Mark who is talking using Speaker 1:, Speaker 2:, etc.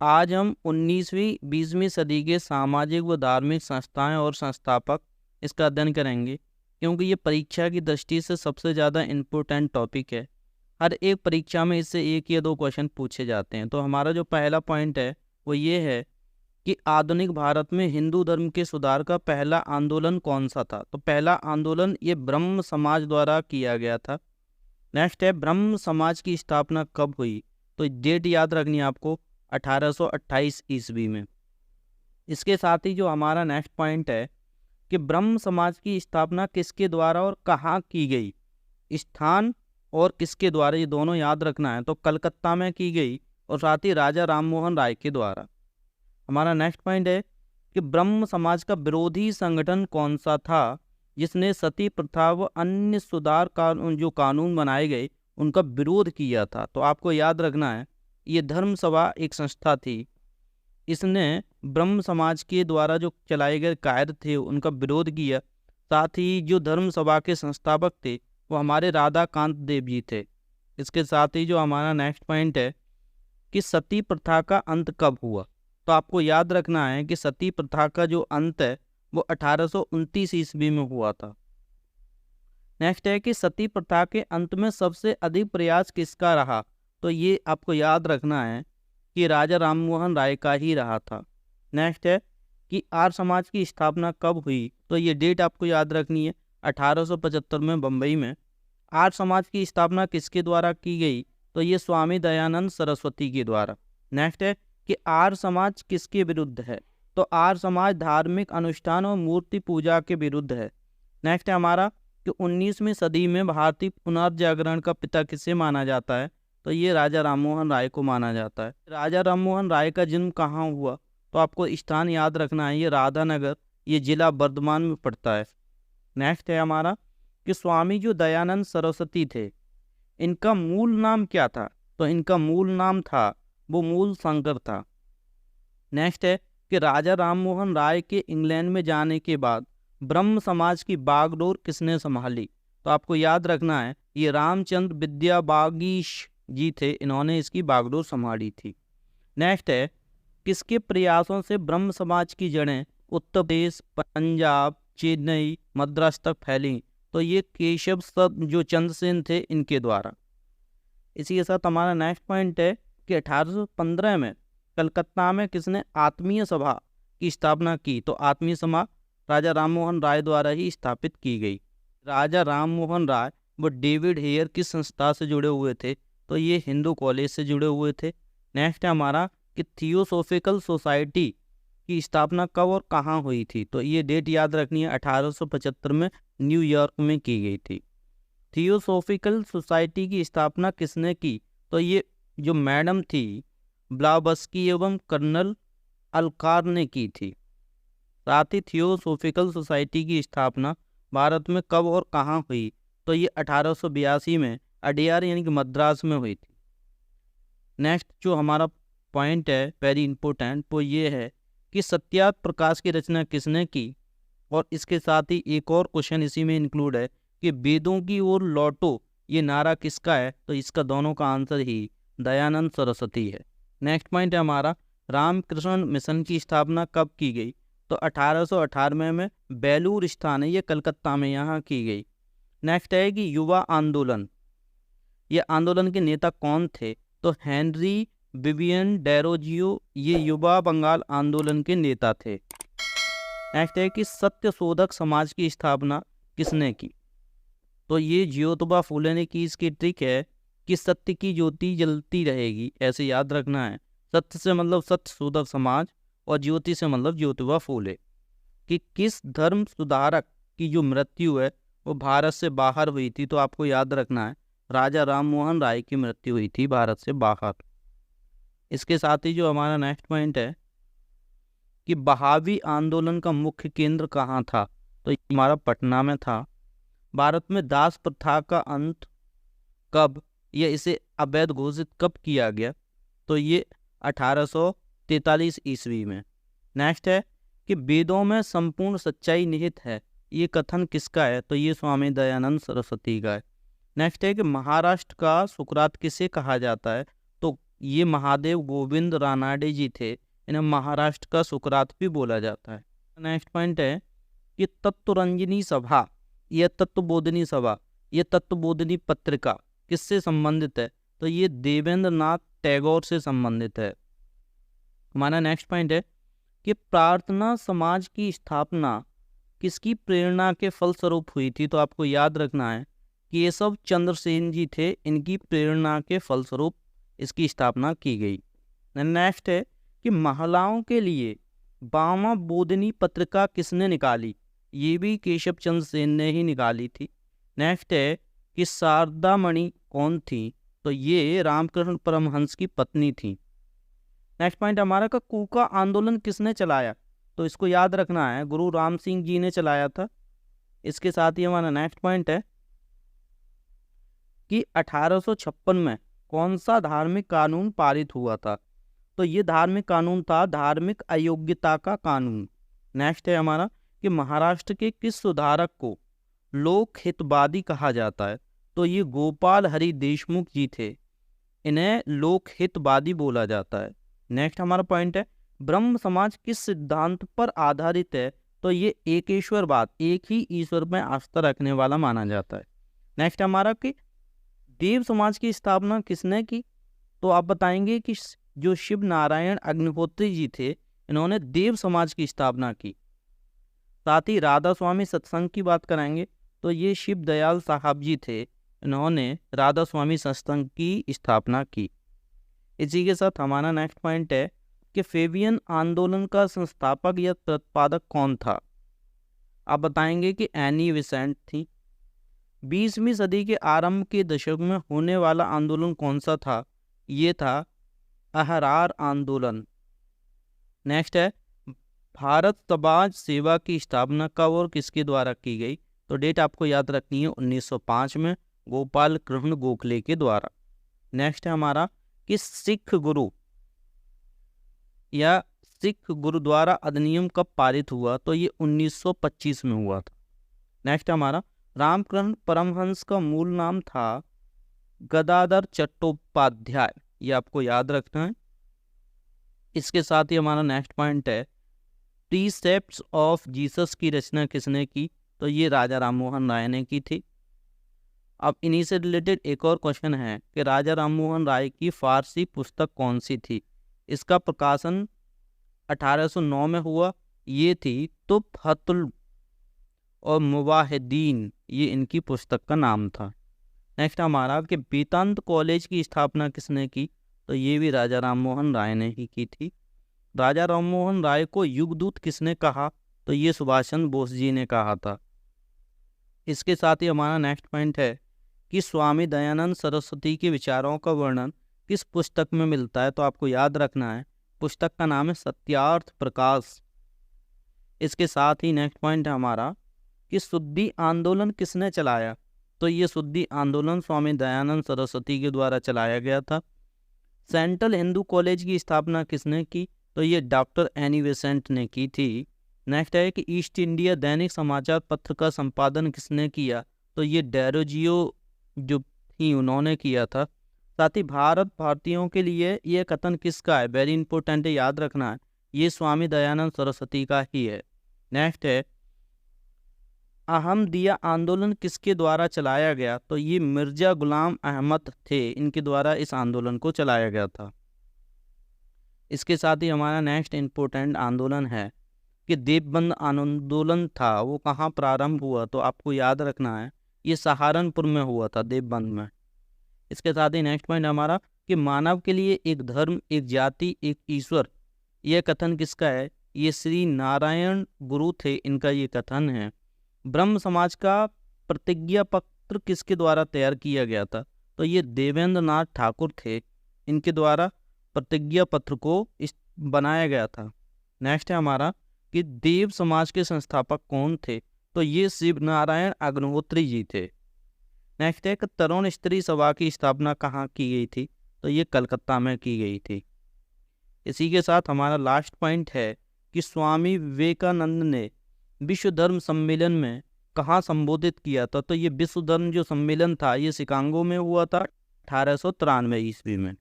Speaker 1: आज हम 19वीं 20वीं सदी के सामाजिक व धार्मिक संस्थाएं और संस्थापक इसका अध्ययन करेंगे, क्योंकि ये परीक्षा की दृष्टि से सबसे ज़्यादा इम्पोर्टेंट टॉपिक है। हर एक परीक्षा में इससे एक या दो क्वेश्चन पूछे जाते हैं। तो हमारा जो पहला पॉइंट है वो ये है कि आधुनिक भारत में हिंदू धर्म के सुधार का पहला आंदोलन कौन सा था। तो पहला आंदोलन ये ब्रह्म समाज द्वारा किया गया था। नेक्स्ट है, ब्रह्म समाज की स्थापना कब हुई। तो डेट याद रखनी है आपको, 1828 ईस्वी में। इसके साथ ही जो हमारा नेक्स्ट पॉइंट है कि ब्रह्म समाज की स्थापना किसके द्वारा और कहाँ की गई, स्थान और किसके द्वारा, ये दोनों याद रखना है। तो कलकत्ता में की गई और साथ ही राजा राममोहन राय के द्वारा। हमारा नेक्स्ट पॉइंट है कि ब्रह्म समाज का विरोधी संगठन कौन सा था जिसने सती प्रथा व अन्य सुधार जो कानून बनाए गए उनका विरोध किया था। तो आपको याद रखना है, ये धर्म सभा एक संस्था थी, इसने ब्रह्म समाज के द्वारा जो चलाए गए कार्य थे उनका विरोध किया। साथ ही जो धर्म सभा के संस्थापक थे वो हमारे राधाकांत देव जी थे। इसके साथ ही जो हमारा नेक्स्ट पॉइंट है कि सती प्रथा का अंत कब हुआ। तो आपको याद रखना है कि सती प्रथा का जो अंत है वो 1829 ईस्वी में हुआ था। नेक्स्ट है कि सती प्रथा के अंत में सबसे अधिक प्रयास किसका रहा। तो ये आपको याद रखना है कि राजा राममोहन राय का ही रहा था। नेक्स्ट है कि आर्य समाज की स्थापना कब हुई। तो ये डेट आपको याद रखनी है, 1875 में बम्बई में। आर्य समाज की स्थापना किसके द्वारा की गई। तो ये स्वामी दयानंद सरस्वती के द्वारा। नेक्स्ट है कि आर्य समाज किसके विरुद्ध है। तो आर्य समाज धार्मिक अनुष्ठान और मूर्ति पूजा के विरुद्ध है। नेक्स्ट है हमारा कि 19वीं सदी में भारतीय पुनर्जागरण का पिता किसे माना जाता है। तो ये राजा राममोहन राय को माना जाता है। राजा राममोहन राय का जन्म कहाँ हुआ। तो आपको स्थान याद रखना है, ये राधानगर, ये जिला बर्धमान में पड़ता है। नेक्स्ट है हमारा कि स्वामी जो दयानंद सरस्वती थे इनका मूल नाम क्या था। तो इनका मूल नाम था वो मूल शंकर था। नेक्स्ट है कि राजा राममोहन राय के इंग्लैंड में जाने के बाद ब्रह्म समाज की बागडोर किसने संभाली। तो आपको याद रखना है, ये रामचंद्र विद्या बागीश जी थे, इन्होंने इसकी बागडोर संभाली थी। नेक्स्ट है किसके प्रयासों से ब्रह्म समाज की जड़ें उत्तर प्रदेश, पंजाब, चेन्नई, मद्रास तक फैली। तो ये केशव जो चंद्रसेन थे इनके द्वारा। इसी के साथ हमारा नेक्स्ट पॉइंट है कि 1815 में कलकत्ता में किसने आत्मीय सभा की स्थापना की। तो आत्मीय सभा राजा राममोहन राय द्वारा ही स्थापित की गई। राजा राममोहन राय वो डेविड हेयर किस संस्था से जुड़े हुए थे। तो ये हिंदू कॉलेज से जुड़े हुए थे। नेक्स्ट है हमारा कि थियोसोफिकल सोसाइटी की स्थापना कब और कहाँ हुई थी। तो ये डेट याद रखनी है, 1875 में न्यूयॉर्क में की गई थी। थियोसोफिकल सोसाइटी की स्थापना किसने की। तो ये जो मैडम थी ब्लावस्की एवं कर्नल अलकार ने की थी। साथ ही थियोसोफिकल सोसाइटी की स्थापना भारत में कब और कहाँ हुई। तो ये 1882 में अडियार यानी कि मद्रास में हुई थी। नेक्स्ट जो हमारा पॉइंट है वेरी इंपॉर्टेंट वो ये है कि सत्यार्थ प्रकाश की रचना किसने की। और इसके साथ ही एक और क्वेश्चन इसी में इंक्लूड है कि वेदों की ओर लौटो ये नारा किसका है। तो इसका दोनों का आंसर ही दयानंद सरस्वती है। नेक्स्ट पॉइंट है हमारा रामकृष्ण मिशन की स्थापना कब की गई। तो 1898 में बेलूर स्थान है, ये कलकत्ता में यहाँ की गई। नेक्स्ट है कि युवा आंदोलन, ये आंदोलन के नेता कौन थे। तो हेनरी विवियन डेरोजियो ये युवा बंगाल आंदोलन के नेता थे। नेक्स्ट है कि सत्य शोधक समाज की स्थापना किसने की। तो ये ज्योतिबा फूले ने की। इसकी ट्रिक है कि सत्य की ज्योति जलती रहेगी, ऐसे याद रखना है। सत्य से मतलब सत्य शोधक समाज और ज्योति से मतलब ज्योतिबा फूले। कि किस धर्म सुधारक की जो मृत्यु है वो भारत से बाहर हुई थी। तो आपको याद रखना है, राजा राममोहन राय की मृत्यु हुई थी भारत से बाहर। इसके साथ ही जो हमारा नेक्स्ट पॉइंट है कि बहावी आंदोलन का मुख्य केंद्र कहाँ था। तो हमारा पटना में था। भारत में दास प्रथा का अंत कब या इसे अवैध घोषित कब किया गया। तो ये 1843 ईस्वी में। नेक्स्ट है कि वेदों में संपूर्ण सच्चाई निहित है, ये कथन किसका है। तो ये स्वामी दयानंद सरस्वती का है। नेक्स्ट है कि महाराष्ट्र का सुकरात किसे कहा जाता है। तो ये महादेव गोविंद रानाडे जी थे, इन्हें महाराष्ट्र का सुकरात भी बोला जाता है। नेक्स्ट पॉइंट है कि तत्वरंजनी सभा या तत्वबोधिनी सभा, ये तत्वबोधिनी पत्रिका किससे संबंधित है? तो ये देवेंद्र नाथ टैगोर से संबंधित है। हमारा नेक्स्ट पॉइंट है कि प्रार्थना समाज की स्थापना किसकी प्रेरणा के फलस्वरूप हुई थी? तो आपको याद रखना है कि केशव चंद्र सेन जी थे, इनकी प्रेरणा के फलस्वरूप इसकी स्थापना की गई। नेक्स्ट है कि महिलाओं के लिए बामा बोधिनी पत्रिका किसने निकाली? ये भी केशव चंद्र सेन ने ही निकाली थी। नेक्स्ट है कि शारदा मणि कौन थी? तो ये रामकृष्ण परमहंस की पत्नी थी। नेक्स्ट पॉइंट हमारा का कूका आंदोलन किसने चलाया? तो इसको याद रखना है, गुरु राम सिंह जी ने चलाया था। इसके साथ ही हमारा नेक्स्ट पॉइंट है कि 1856 में कौन सा धार्मिक कानून पारित हुआ था? तो ये धार्मिक कानून था धार्मिक अयोग्यता का कानून। नेक्स्ट है हमारा कि महाराष्ट्र के किस सुधारक को लोक हितवादी कहा जाता है? तो ये गोपाल हरि देशमुख जी थे, इन्हें लोक हितवादी बोला जाता है। नेक्स्ट हमारा पॉइंट है ब्रह्म समाज किस सिद्धांत पर आधारित है? तो ये एकेश्वरवाद, एक ही ईश्वर में आस्था रखने वाला माना जाता है। नेक्स्ट हमारा कि देव समाज की स्थापना किसने की? तो आप बताएंगे कि जो शिव नारायण अग्निहोत्री जी थे, इन्होंने देव समाज की स्थापना की। साथ ही राधा स्वामी सत्संग की बात कराएंगे, तो ये शिव दयाल साहब जी थे, इन्होंने राधा स्वामी सत्संग की स्थापना की। इसी के साथ हमारा नेक्स्ट पॉइंट है कि फेबियन आंदोलन का संस्थापक या प्रतिपादक कौन था? आप बताएंगे कि एनी बेसेंट थी। 20वीं सदी के आरंभ के दशक में होने वाला आंदोलन कौन सा था? ये था अहरार आंदोलन। नेक्स्ट है भारत समाज सेवा की स्थापना कब और किसके द्वारा की गई? तो डेट आपको याद रखनी है 1905 में गोपाल कृष्ण गोखले के द्वारा। नेक्स्ट है हमारा कि सिख गुरु या सिख गुरुद्वारा अधिनियम कब पारित हुआ? तो ये 1925 में हुआ था। नेक्स्ट हमारा रामकृष्ण परमहंस का मूल नाम था गदाधर चट्टोपाध्याय, ये आपको याद रखना है। इसके साथ ही हमारा नेक्स्ट पॉइंट है प्रीसेप्ट्स ऑफ जीसस की रचना किसने की? तो ये राजा राममोहन राय ने की थी। अब इन्हीं से रिलेटेड एक और क्वेश्चन है कि राजा राममोहन राय की फारसी पुस्तक कौन सी थी? इसका प्रकाशन 1809 में हुआ, ये थी तुफहतुल और मुवाहिदीन, ये इनकी पुस्तक का नाम था। नेक्स्ट हमारा कि वेदांत कॉलेज की स्थापना किसने की? तो ये भी राजा राममोहन राय ने ही की थी। राजा राममोहन राय को युगदूत किसने कहा? तो ये सुभाष चंद्र बोस जी ने कहा था। इसके साथ ही हमारा नेक्स्ट पॉइंट है कि स्वामी दयानंद सरस्वती के विचारों का वर्णन किस पुस्तक में मिलता है? तो आपको याद रखना है, पुस्तक का नाम है सत्यार्थ प्रकाश। इसके साथ ही नेक्स्ट पॉइंट है हमारा कि शुद्धि आंदोलन किसने चलाया? तो ये शुद्धि आंदोलन स्वामी दयानंद सरस्वती के द्वारा चलाया गया था। सेंट्रल हिंदू कॉलेज की स्थापना किसने की? तो ये डॉक्टर एनी बेसेंट ने की थी। नेक्स्ट है कि ईस्ट इंडिया दैनिक समाचार पत्र का संपादन किसने किया? तो ये डेरोजियो जो थी उन्होंने किया था। साथ ही भारत भारतीयों के लिए ये कथन किसका है? वेरी इंपॉर्टेंट है, याद रखना है, ये स्वामी दयानंद सरस्वती का ही है। नेक्स्ट है अहमदिया आंदोलन किसके द्वारा चलाया गया? तो ये मिर्जा गुलाम अहमद थे, इनके द्वारा इस आंदोलन को चलाया गया था। इसके साथ ही हमारा नेक्स्ट इम्पोर्टेंट आंदोलन है कि देवबंद आंदोलन था, वो कहाँ प्रारंभ हुआ? तो आपको याद रखना है, ये सहारनपुर में हुआ था, देवबंद में। इसके साथ ही नेक्स्ट पॉइंट हमारा कि मानव के लिए एक धर्म, एक जाति, एक ईश्वर, यह कथन किसका है? ये श्री नारायण गुरु थे, इनका ये कथन है। ब्रह्म समाज का प्रतिज्ञा पत्र किसके द्वारा तैयार किया गया था? तो ये देवेंद्र नाथ ठाकुर थे, इनके द्वारा प्रतिज्ञा पत्र को बनाया गया था। नेक्स्ट है हमारा कि देव समाज के संस्थापक कौन थे? तो ये शिव नारायण अग्निहोत्री जी थे। नेक्स्ट है कि तरुण स्त्री सभा की स्थापना कहाँ की गई थी? तो ये कलकत्ता में की गई थी। इसी के साथ हमारा लास्ट पॉइंट है कि स्वामी विवेकानंद ने विश्व धर्म सम्मेलन में कहाँ संबोधित किया था? तो ये विश्व धर्म जो सम्मेलन था, ये शिकागो में हुआ था 1893 ईस्वी में।